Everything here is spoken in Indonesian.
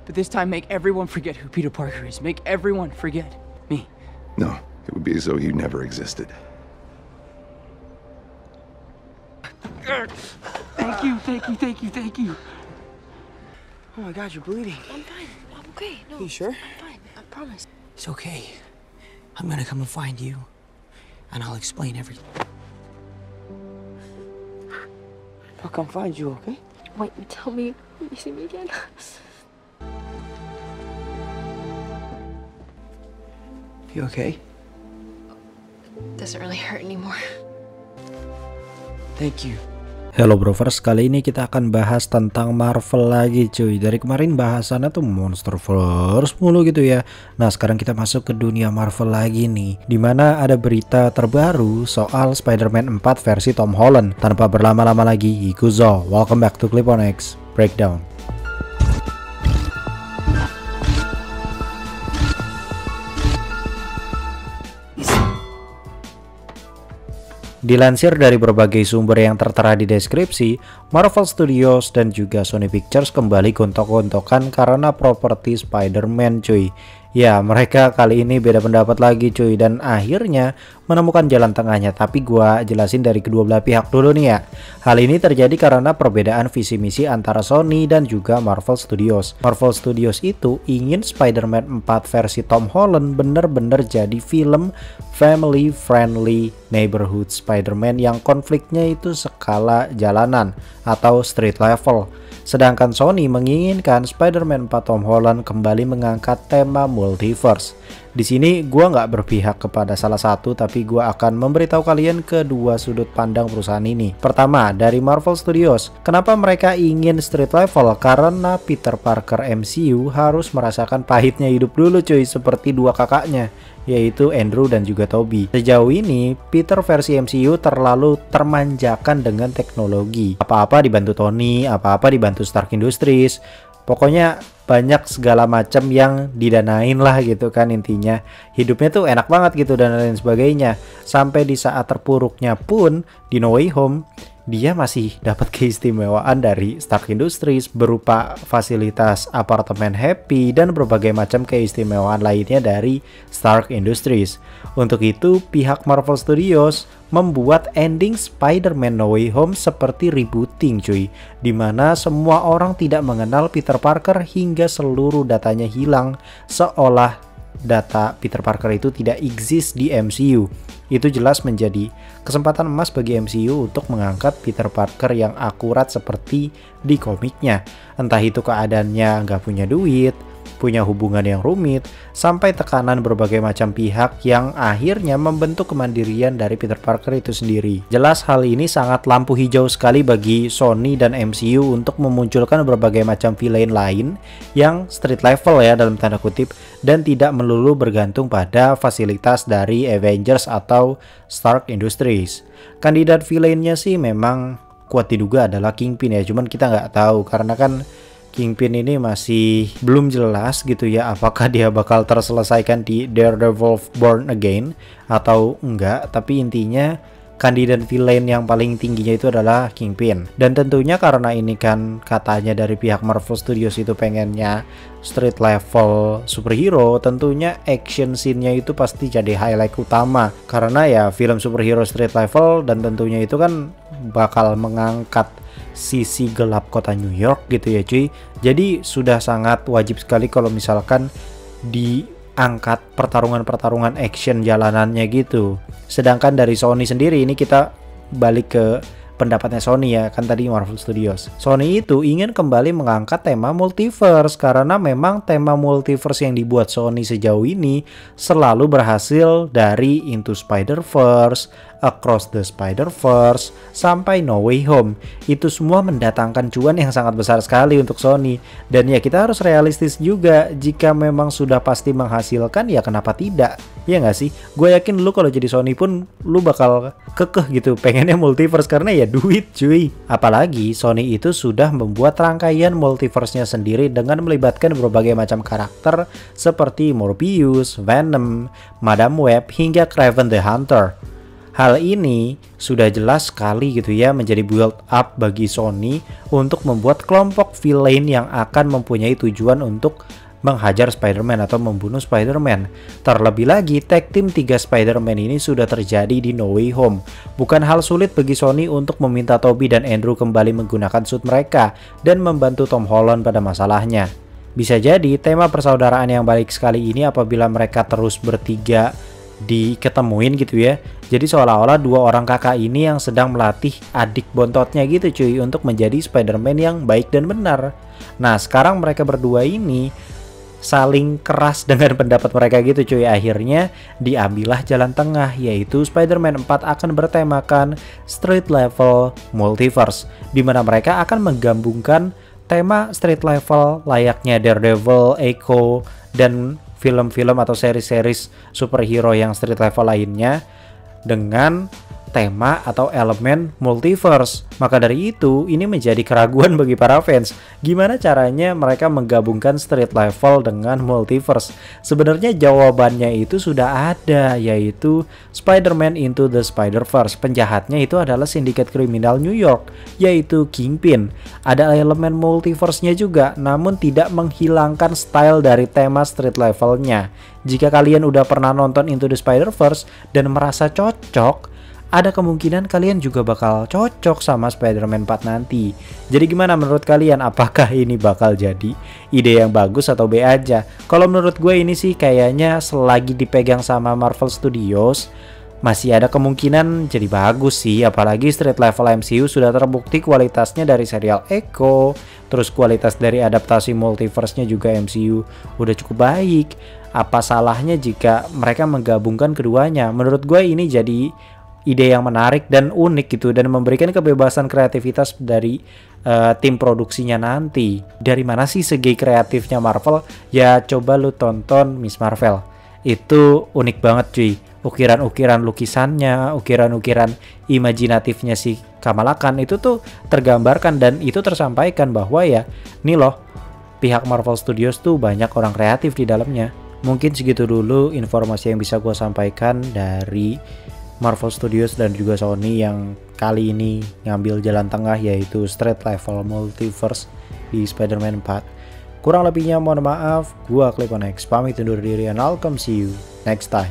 But this time, make everyone forget who Peter Parker is. Make everyone forget me. No, it would be as though you never existed. Thank you, thank you, thank you, thank you. Oh my God, you're bleeding. I'm fine. I'm okay. No, You sure? I'm fine. I promise. It's okay. I'm gonna come and find you, and I'll explain everything. I'll come find you, okay? Wait, tell me when you see me again. You okay? Doesn't really hurt anymore. Thank you. Hello Brovers, kali ini kita akan bahas tentang Marvel lagi cuy. Dari kemarin bahasannya tuh Monsterverse mulu gitu ya. Nah sekarang kita masuk ke dunia Marvel lagi nih, dimana ada berita terbaru soal Spider-Man 4 versi Tom Holland. Tanpa berlama-lama lagi, Ikuzo, welcome back to Clip on X Breakdown. Dilansir dari berbagai sumber yang tertera di deskripsi, Marvel Studios dan juga Sony Pictures kembali gontok-gontokan karena properti Spider-Man cuy. Ya, mereka kali ini beda pendapat lagi cuy, dan akhirnya menemukan jalan tengahnya. Tapi gua jelasin dari kedua belah pihak dulu nih ya. Hal ini terjadi karena perbedaan visi misi antara Sony dan juga Marvel Studios. Marvel Studios itu ingin Spider-Man 4 versi Tom Holland bener-bener jadi film family friendly neighborhood Spider-Man yang konfliknya itu skala jalanan atau street level. Sedangkan Sony menginginkan Spider-Man 4 Tom Holland kembali mengangkat tema multiverse. Di sini gua nggak berpihak kepada salah satu, tapi gua akan memberitahu kalian kedua sudut pandang perusahaan ini. Pertama, dari Marvel Studios. Kenapa mereka ingin street level? Karena Peter Parker MCU harus merasakan pahitnya hidup dulu cuy, seperti dua kakaknya, yaitu Andrew dan juga Tobey. Sejauh ini, Peter versi MCU terlalu termanjakan dengan teknologi. Apa-apa dibantu Tony, apa-apa dibantu Stark Industries. Pokoknya banyak segala macam yang didanain lah gitu kan intinya. Hidupnya tuh enak banget gitu dan lain sebagainya. Sampai di saat terpuruknya pun di No Way Home, dia masih dapat keistimewaan dari Stark Industries berupa fasilitas apartemen Happy dan berbagai macam keistimewaan lainnya dari Stark Industries. Untuk itu, pihak Marvel Studios membuat ending Spider-Man No Way Home seperti rebooting cuy, dimana semua orang tidak mengenal Peter Parker hingga seluruh datanya hilang, seolah data Peter Parker itu tidak exist di MCU. Itu jelas menjadi kesempatan emas bagi MCU untuk mengangkat Peter Parker yang akurat seperti di komiknya. Entah itu keadaannya nggak punya duit, punya hubungan yang rumit, sampai tekanan berbagai macam pihak yang akhirnya membentuk kemandirian dari Peter Parker itu sendiri. Jelas hal ini sangat lampu hijau sekali bagi Sony dan MCU untuk memunculkan berbagai macam villain lain yang street level ya dalam tanda kutip, dan tidak melulu bergantung pada fasilitas dari Avengers atau Stark Industries. Kandidat villainnya sih memang kuat diduga adalah Kingpin ya, cuman kita nggak tahu karena kan Kingpin ini masih belum jelas gitu ya, apakah dia bakal terselesaikan di Daredevil Born Again atau enggak. Tapi intinya kandidat villain yang paling tingginya itu adalah Kingpin. Dan tentunya karena ini kan katanya dari pihak Marvel Studios itu pengennya street level superhero, tentunya action scene-nya itu pasti jadi highlight utama. Karena ya film superhero street level, dan tentunya itu kan bakal mengangkat sisi gelap kota New York gitu ya cuy. Jadi sudah sangat wajib sekali kalau misalkan diangkat pertarungan-pertarungan action jalanannya gitu. Sedangkan dari Sony sendiri, ini kita balik ke pendapatnya Sony ya, kan tadi Marvel Studios. Sony itu ingin kembali mengangkat tema multiverse karena memang tema multiverse yang dibuat Sony sejauh ini selalu berhasil, dari Into Spider-Verse, Across the Spider-Verse, sampai No Way Home. Itu semua mendatangkan cuan yang sangat besar sekali untuk Sony. Dan ya kita harus realistis juga, jika memang sudah pasti menghasilkan ya kenapa tidak? Ya nggak sih? Gue yakin lu kalau jadi Sony pun lu bakal kekeh gitu pengennya multiverse karena ya duit cuy. Apalagi Sony itu sudah membuat rangkaian multiverse-nya sendiri dengan melibatkan berbagai macam karakter seperti Morbius, Venom, Madam Web, hingga Kraven the Hunter. Hal ini sudah jelas sekali gitu ya menjadi build up bagi Sony untuk membuat kelompok villain yang akan mempunyai tujuan untuk menghajar Spider-Man atau membunuh Spider-Man. Terlebih lagi, tag team 3 Spider-Man ini sudah terjadi di No Way Home. Bukan hal sulit bagi Sony untuk meminta Tobey dan Andrew kembali menggunakan suit mereka dan membantu Tom Holland pada masalahnya. Bisa jadi tema persaudaraan yang baik sekali ini apabila mereka terus bertiga diketemuin gitu ya. Jadi seolah-olah dua orang kakak ini yang sedang melatih adik bontotnya gitu cuy untuk menjadi Spider-Man yang baik dan benar. Nah, sekarang mereka berdua ini saling keras dengan pendapat mereka gitu cuy. Akhirnya diambillah jalan tengah, yaitu Spider-Man 4 akan bertemakan street level multiverse, di mana mereka akan menggabungkan tema street level layaknya Daredevil, Echo, dan film-film atau seri-series superhero yang street level lainnya dengan tema atau elemen multiverse. Maka dari itu ini menjadi keraguan bagi para fans. Gimana caranya mereka menggabungkan street level dengan multiverse? Sebenarnya jawabannya itu sudah ada, yaitu Spider-Man Into the Spider-Verse. Penjahatnya itu adalah sindikat kriminal New York, yaitu Kingpin. Ada elemen multiverse-nya juga, namun tidak menghilangkan style dari tema street levelnya. Jika kalian udah pernah nonton Into the Spider-Verse dan merasa cocok, ada kemungkinan kalian juga bakal cocok sama Spider-Man 4 nanti. Jadi gimana menurut kalian? Apakah ini bakal jadi ide yang bagus atau B aja? Kalau menurut gue ini sih kayaknya selagi dipegang sama Marvel Studios masih ada kemungkinan jadi bagus sih. Apalagi street level MCU sudah terbukti kualitasnya dari serial Echo, terus kualitas dari adaptasi multiverse-nya juga MCU udah cukup baik. Apa salahnya jika mereka menggabungkan keduanya? Menurut gue ini jadi ide yang menarik dan unik gitu, dan memberikan kebebasan kreativitas dari tim produksinya nanti. Dari mana sih segi kreatifnya Marvel? Ya coba lu tonton Miss Marvel. Itu unik banget cuy. Ukiran-ukiran lukisannya, ukiran-ukiran imajinatifnya si Kamala Khan itu tuh tergambarkan dan itu tersampaikan bahwa ya nih loh, pihak Marvel Studios tuh banyak orang kreatif di dalamnya. Mungkin segitu dulu informasi yang bisa gue sampaikan dari Marvel Studios dan juga Sony yang kali ini ngambil jalan tengah, yaitu street level multiverse di Spider-Man 4. Kurang lebihnya mohon maaf, gua Clip on X pamit undur diri and I'll come see you next time.